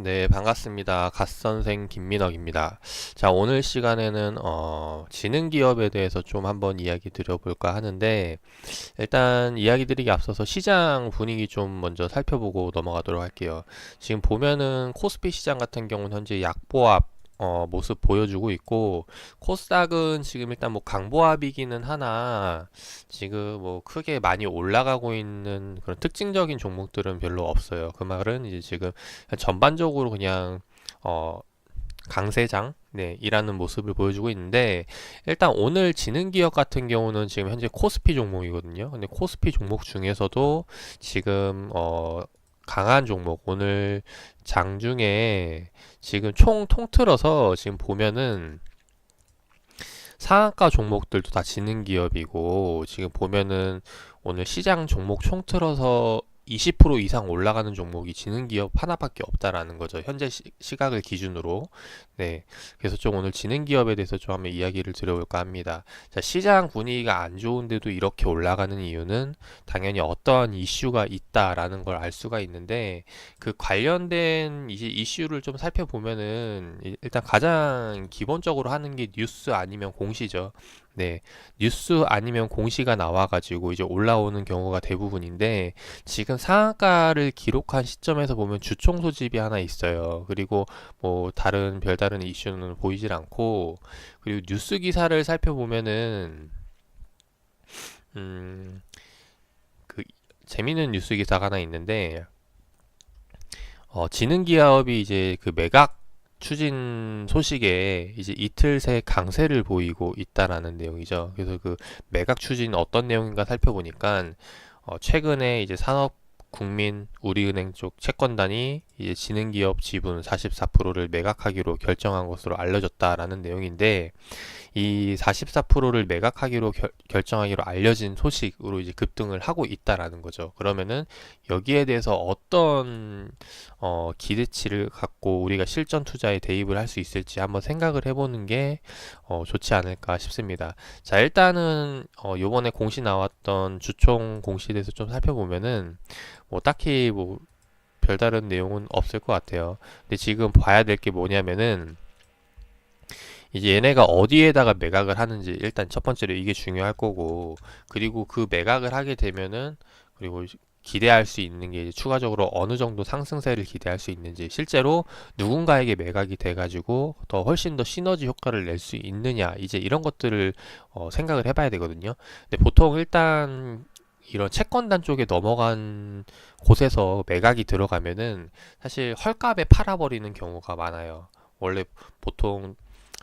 네, 반갑습니다. 갓선생 김민혁입니다. 자, 오늘 시간에는 지능기업에 대해서 좀 한번 이야기 드려볼까 하는데, 일단 이야기 드리기 앞서서 시장 분위기 좀 먼저 살펴보고 넘어가도록 할게요. 지금 보면은 코스피 시장 같은 경우는 현재 약보합 모습 보여주고 있고, 코스닥은 지금 일단 뭐 강보합이기는 하나 지금 뭐 크게 많이 올라가고 있는 그런 특징적인 종목들은 별로 없어요. 그 말은 이제 지금 전반적으로 그냥 어 강세장 네, 이라는 모습을 보여주고 있는데, 일단 오늘 지능기업 같은 경우는 지금 현재 코스피 종목이거든요. 근데 코스피 종목 중에서도 지금 강한 종목, 오늘 장중에 지금 총 통틀어서 지금 보면은 상한가 종목들도 다 지능기업이고, 지금 보면은 오늘 시장 종목 총틀어서 20% 이상 올라가는 종목이 지능기업 하나밖에 없다라는 거죠. 현재 시각을 기준으로. 네. 그래서 좀 오늘 지능기업에 대해서 좀 한번 이야기를 드려볼까 합니다. 자, 시장 분위기가 안 좋은데도 이렇게 올라가는 이유는 당연히 어떠한 이슈가 있다라는 걸 알 수가 있는데, 그 관련된 이제 이슈를 좀 살펴보면은 일단 가장 기본적으로 하는 게 뉴스 아니면 공시죠. 네, 뉴스 아니면 공시가 나와가지고 이제 올라오는 경우가 대부분인데, 지금 상한가를 기록한 시점에서 보면 주총 소집이 하나 있어요. 그리고 뭐 다른 별다른 이슈는 보이질 않고, 그리고 뉴스 기사를 살펴보면은 음, 그 재미있는 뉴스 기사가 하나 있는데, 지능기업이 이제 그 매각 추진 소식에 이제 이틀 새 강세를 보이고 있다라는 내용이죠. 그래서 그 매각 추진 어떤 내용인가 살펴보니까 최근에 이제 산업국민 우리은행 쪽 채권단이 이제 지능기업 지분 44%를 매각하기로 결정한 것으로 알려졌다라는 내용인데, 이 44%를 매각하기로 결정하기로 알려진 소식으로 이제 급등을 하고 있다라는 거죠. 그러면은 여기에 대해서 어떤 기대치를 갖고 우리가 실전 투자에 대입을 할 수 있을지 한번 생각을 해보는 게 좋지 않을까 싶습니다. 자, 일단은 요번에 공시 나왔던 주총 공시에 대해서 좀 살펴보면은 뭐 딱히 뭐 별다른 내용은 없을 것 같아요. 근데 지금 봐야 될 게 뭐냐면은, 이제 얘네가 어디에다가 매각을 하는지 일단 첫 번째로 이게 중요할 거고, 그리고 그 매각을 하게 되면은, 그리고 기대할 수 있는 게 이제 추가적으로 어느 정도 상승세를 기대할 수 있는지, 실제로 누군가에게 매각이 돼가지고 더 훨씬 더 시너지 효과를 낼 수 있느냐, 이제 이런 것들을 생각을 해봐야 되거든요. 근데 보통 일단 이런 채권단 쪽에 넘어간 곳에서 매각이 들어가면은 사실 헐값에 팔아버리는 경우가 많아요. 원래 보통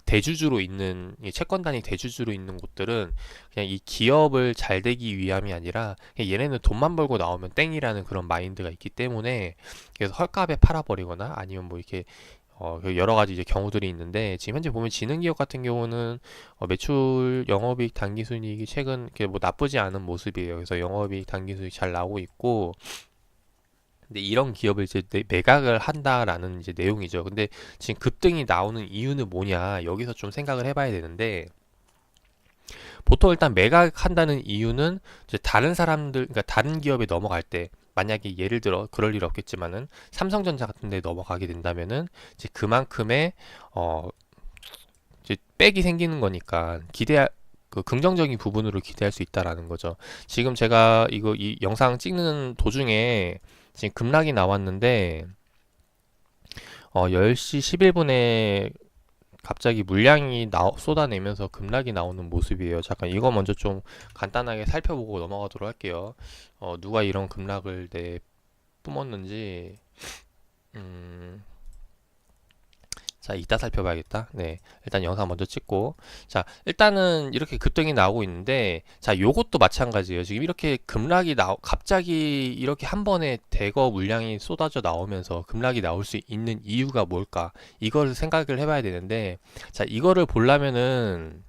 대주주로 있는 이 채권단이 대주주로 있는 곳들은 그냥 이 기업을 잘 되기 위함이 아니라 그냥 얘네는 돈만 벌고 나오면 땡이라는 그런 마인드가 있기 때문에, 그래서 헐값에 팔아버리거나 아니면 뭐 이렇게 그 여러 가지 이제 경우들이 있는데, 지금 현재 보면 지능기업 같은 경우는 매출, 영업이익, 당기순이익이 최근 이렇게 뭐 나쁘지 않은 모습이에요. 그래서 영업이익, 당기순이익 잘 나오고 있고, 근데 이런 기업을 이제 매각을 한다라는 이제 내용이죠. 근데 지금 급등이 나오는 이유는 뭐냐? 여기서 좀 생각을 해봐야 되는데, 보통 일단 매각한다는 이유는 이제 다른 사람들, 그러니까 다른 기업에 넘어갈 때, 만약에 예를 들어 그럴 일 없겠지만은 삼성전자 같은 데 넘어가게 된다면은 이제 그만큼의 어 이제 백이 생기는 거니까 그 긍정적인 부분으로 기대할 수 있다라는 거죠. 지금 제가 이 영상 찍는 도중에 지금 급락이 나왔는데, 10시 11분에 갑자기 물량이 쏟아내면서 급락이 나오는 모습이에요. 잠깐 이거 먼저 좀 간단하게 살펴보고 넘어가도록 할게요. 누가 이런 급락을 뿜었는지. 음, 자, 이따 살펴봐야겠다. 네. 일단 영상 먼저 찍고. 자, 일단은 이렇게 급등이 나오고 있는데, 자, 요것도 마찬가지예요. 지금 이렇게 갑자기 이렇게 한 번에 대거 물량이 쏟아져 나오면서 급락이 나올 수 있는 이유가 뭘까? 이걸 생각을 해봐야 되는데, 자, 이거를 보려면은,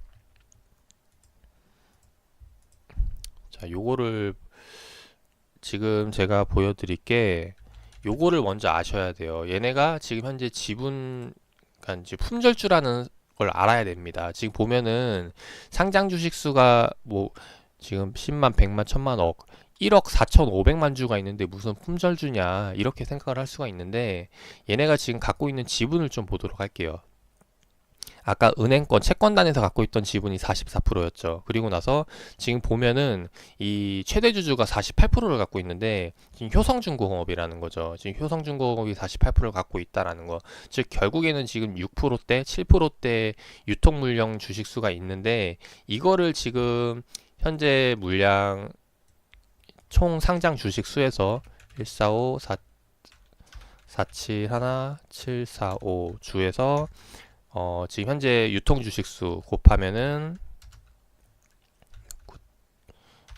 자, 요거를 지금 제가 보여드릴게, 요거를 먼저 아셔야 돼요. 얘네가 지금 현재 그러니까 이제 품절주라는 걸 알아야 됩니다. 지금 보면은 상장 주식 수가 뭐 지금 10만, 100만, 1000만, 억 1억 4,500만 주가 있는데 무슨 품절주냐 이렇게 생각을 할 수가 있는데 얘네가 지금 갖고 있는 지분을 좀 보도록 할게요. 아까 은행권, 채권단에서 갖고 있던 지분이 44%였죠. 그리고 나서 지금 보면은 이 최대 주주가 48%를 갖고 있는데 지금 효성중공업이라는 거죠. 지금 효성중공업이 48%를 갖고 있다라는 거. 즉 결국에는 지금 6%대, 7%대 유통물량 주식수가 있는데 이거를 지금 현재 물량 총 상장 주식 수에서 145, 4, 471, 745 주에서 지금 현재 유통 주식수 곱하면은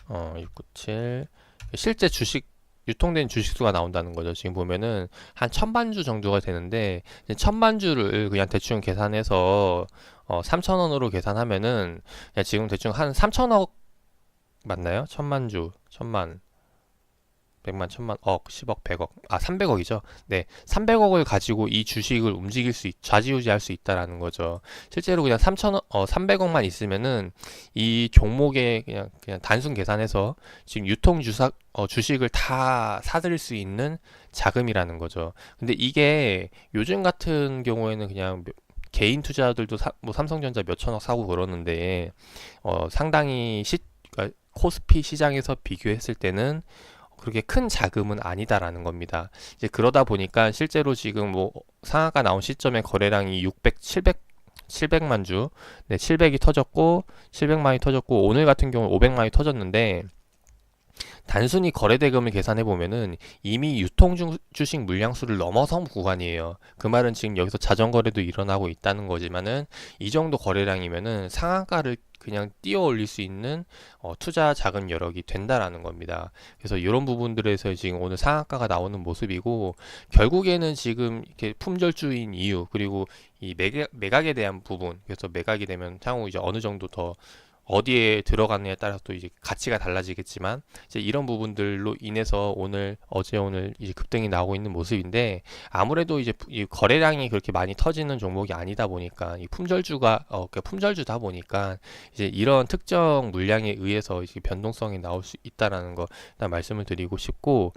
697 실제 주식 유통된 주식수가 나온다는 거죠. 지금 보면은 한 1000만 주 정도가 되는데 1000만 주를 그냥 대충 계산해서 3,000원으로 계산하면은 그냥 지금 대충 한 3,000억 맞나요? 1000만 주, 1000만 100만, 1000만, 억, 10억, 100억. 300억이죠. 네. 300억을 가지고 이 주식을 움직일 수 좌지우지할 수 있다라는 거죠. 실제로 그냥 300억만 있으면은 이 종목에 그냥 단순 계산해서 지금 주식을 다 사들일 수 있는 자금이라는 거죠. 근데 이게 요즘 같은 경우에는 그냥 개인 투자들도 뭐 삼성전자 몇 천억 사고 그러는데, 상당히 그러니까 코스피 시장에서 비교했을 때는 그렇게 큰 자금은 아니다라는 겁니다. 이제 그러다 보니까 실제로 지금 뭐 상한가 나온 시점에 거래량이 700만 주, 네, 700이 터졌고, 700만이 터졌고, 오늘 같은 경우는 500만이 터졌는데, 단순히 거래대금을 계산해 보면은 이미 주식 물량수를 넘어선 구간이에요. 그 말은 지금 여기서 자전거래도 일어나고 있다는 거지만은 이 정도 거래량이면은 상한가를 그냥 띄어 올릴 수 있는 투자 자금 여력이 된다라는 겁니다. 그래서 이런 부분들에서 지금 오늘 상한가가 나오는 모습이고 결국에는 지금 이렇게 품절주인 이유 그리고 이 매각에 대한 부분 그래서 매각이 되면 향후 이제 어느 정도 더 어디에 들어가느냐에 따라서 또 이제 가치가 달라지겠지만 이제 이런 부분들로 인해서 오늘 이제 급등이 나오고 있는 모습인데 아무래도 이제 이 거래량이 그렇게 많이 터지는 종목이 아니다 보니까 이 그러니까 품절주다 보니까 이제 이런 특정 물량에 의해서 이제 변동성이 나올 수 있다라는 거 일단 말씀을 드리고 싶고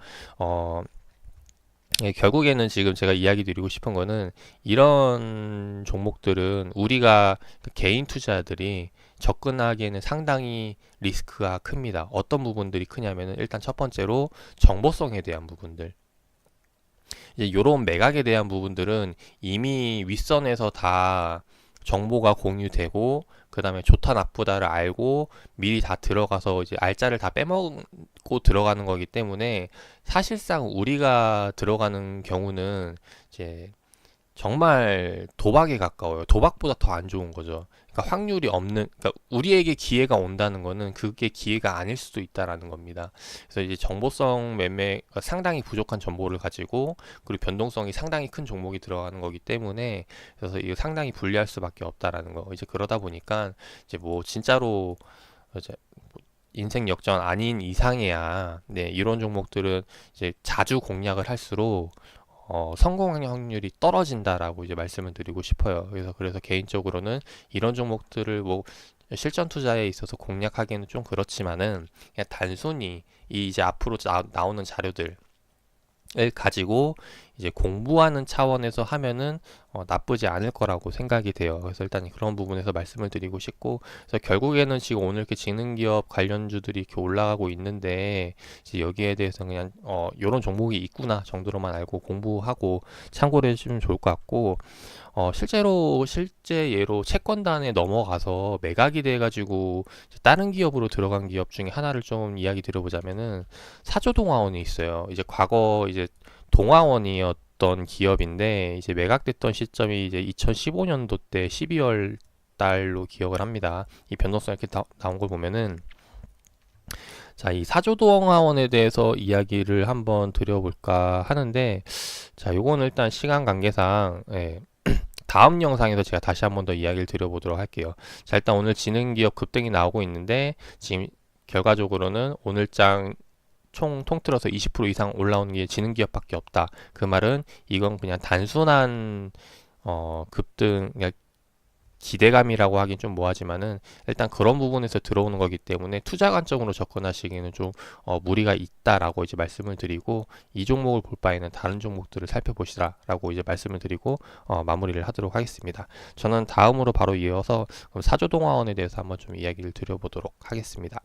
예, 결국에는 지금 제가 이야기 드리고 싶은 거는 이런 종목들은 우리가 개인 투자들이 접근하기에는 상당히 리스크가 큽니다. 어떤 부분들이 크냐면은 일단 첫 번째로 정보성에 대한 부분들. 이제 이런 매각에 대한 부분들은 이미 윗선에서 다 정보가 공유되고 그 다음에 좋다 나쁘다를 알고 미리 다 들어가서 이제 알짜를 다 빼먹고 들어가는 거기 때문에 사실상 우리가 들어가는 경우는 이제 정말 도박에 가까워요. 도박보다 더 안 좋은 거죠. 그러니까 확률이 없는, 그러니까 우리에게 기회가 온다는 거는 그게 기회가 아닐 수도 있다라는 겁니다. 그래서 이제 정보성 매매, 그러니까 상당히 부족한 정보를 가지고 그리고 변동성이 상당히 큰 종목이 들어가는 거기 때문에 그래서 이거 상당히 불리할 수밖에 없다라는 거. 이제 그러다 보니까 이제 뭐 진짜로 이제 인생 역전 아닌 이상해야 네, 이런 종목들은 이제 자주 공략을 할수록 성공 확률이 떨어진다라고 이제 말씀을 드리고 싶어요. 그래서 개인적으로는 이런 종목들을 뭐 실전 투자에 있어서 공략하기에는 좀 그렇지만은 그냥 단순히 이 이제 앞으로 나오는 자료들 을 가지고 이제 공부하는 차원에서 하면은 나쁘지 않을 거라고 생각이 돼요. 그래서 일단 그런 부분에서 말씀을 드리고 싶고, 그래서 결국에는 지금 오늘 이렇게 지능기업 관련주들이 이렇게 올라가고 있는데 이제 여기에 대해서 그냥 이런 종목이 있구나 정도로만 알고 공부하고 참고를 해주면 좋을 것 같고, 실제 예로 채권단에 넘어가서 매각이 돼가지고 다른 기업으로 들어간 기업 중에 하나를 좀 이야기 드려보자면은 사조동화원이 있어요. 이제 과거 이제 동화원이었던 기업인데 이제 매각됐던 시점이 이제 2015년도 때 12월 달로 기억을 합니다. 이 변동성 이렇게 나온 걸 보면은 자, 이 사조동화원에 대해서 이야기를 한번 드려볼까 하는데 자, 요거는 일단 시간 관계상 다음 영상에서 제가 다시 한번 더 이야기를 드려보도록 할게요. 자, 일단 오늘 지능기업 급등이 나오고 있는데 지금 결과적으로는 오늘장 총 통틀어서 20% 이상 올라오는 게 지능기업밖에 없다. 그 말은 이건 그냥 단순한 급등, 그냥 기대감이라고 하긴 좀 뭐하지만은 일단 그런 부분에서 들어오는 거기 때문에 투자 관점으로 접근하시기에는 좀 무리가 있다라고 이제 말씀을 드리고 이 종목을 볼 바에는 다른 종목들을 살펴보시라라고 이제 말씀을 드리고 마무리를 하도록 하겠습니다. 저는 다음으로 바로 이어서 그럼 사조동화원에 대해서 한번 좀 이야기를 드려보도록 하겠습니다.